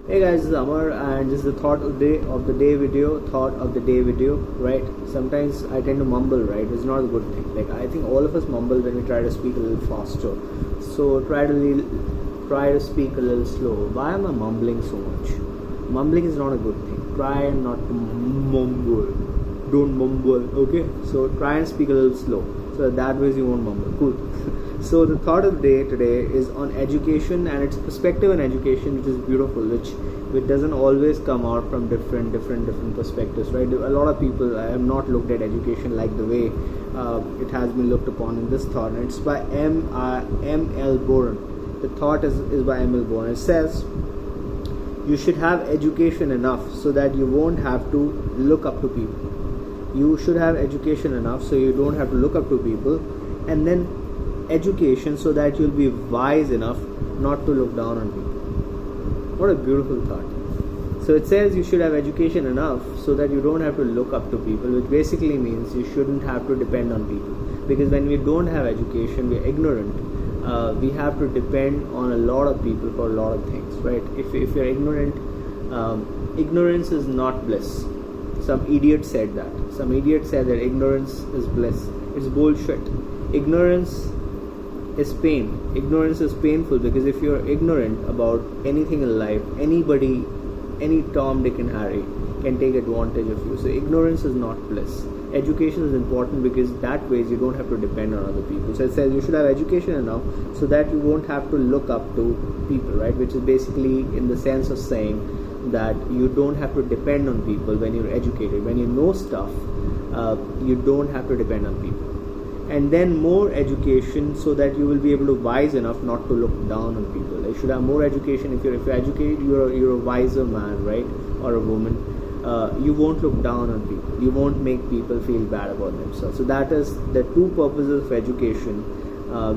Hey guys, this is Amar and this is the thought of the day video, right? Sometimes I tend to mumble, right? It's not a good thing. Like I think all of us mumble when we try to speak a little faster. So try to speak a little slow. Why am I mumbling so much? Mumbling is not a good thing. Try not to mumble. Don't mumble, okay? So try and speak a little slow. So that way you won't mumble. Cool. So the thought of the day today is on education and its perspective on education, which is beautiful, which doesn't always come out from different perspectives, right? A lot of people have not looked at education like the way it has been looked upon in this thought, and it's by M.L. Bohren. The thought is by M.L. Bohren. It says you should have education enough so that you won't have to look up to people. You should have education enough so you don't have to look up to people, and then education so that you'll be wise enough not to look down on people. What a beautiful thought. So it says you should have education enough so that you don't have to look up to people, which basically means you shouldn't have to depend on people. Because when we don't have education, we're ignorant. We have to depend on a lot of people for a lot of things, right? If you're ignorant, ignorance is not bliss. Some idiot said that. Some idiot said that ignorance is bliss. It's bullshit. Ignorance is pain. Ignorance is painful because if you're ignorant about anything in life, anybody, any Tom, Dick and Harry can take advantage of you. So ignorance is not bliss. Education is important because that way you don't have to depend on other people. So it says you should have education enough so that you won't have to look up to people, right? Which is basically in the sense of saying that you don't have to depend on people when you're educated. When you know stuff, you don't have to depend on people. And then more education so that you will be able to wise enough not to look down on people. You should have more education. If you're educated, you're a wiser man, right, or a woman. You won't look down on people. You won't make people feel bad about themselves. So that is the two purposes of education,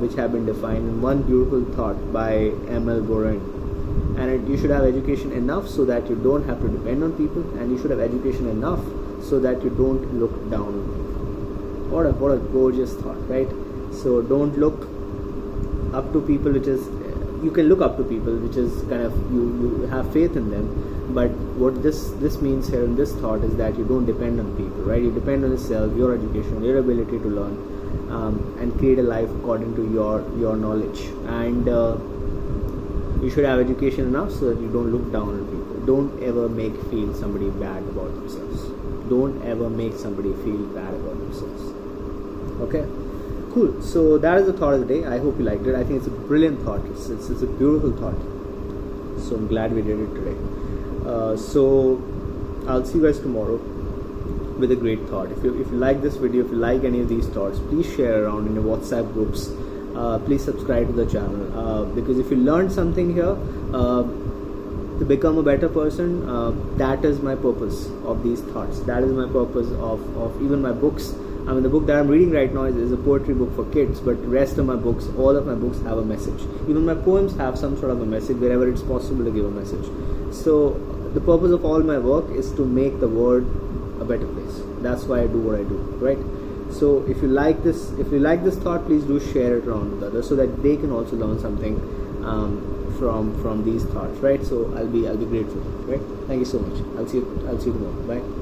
which have been defined in one beautiful thought by M.L. Bohren. And you should have education enough so that you don't have to depend on people, and you should have education enough so that you don't look down on people. What a gorgeous thought, right? So don't look up to people, which is, you can look up to people, which is kind of, you have faith in them, but what this means here in this thought is that you don't depend on people, right? You depend on yourself, your education, your ability to learn, and create a life according to your knowledge. And you should have education enough so that you don't look down on people. Don't ever feel somebody bad about themselves. Don't ever make somebody feel bad about themselves. Okay, cool. So that is the thought of the day. I hope you liked it. I think it's a brilliant thought. It's a beautiful thought. So I'm glad we did it today. So I'll see you guys tomorrow with a great thought. If you like this video, if you like any of these thoughts, please share around in your WhatsApp groups. Please subscribe to the channel, because if you learned something here, to become a better person, that is my purpose of these thoughts. That is my purpose of even my books. I mean, the book that I'm reading right now is a poetry book for kids, but the rest of my books, all of my books have a message. Even my poems have some sort of a message wherever it's possible to give a message. So the purpose of all my work is to make the world a better place. That's why I do what I do, right? So if you like this thought, please do share it around with others so that they can also learn something from these thoughts, right? So I'll be grateful, right? Thank you so much. I'll see you tomorrow. Bye.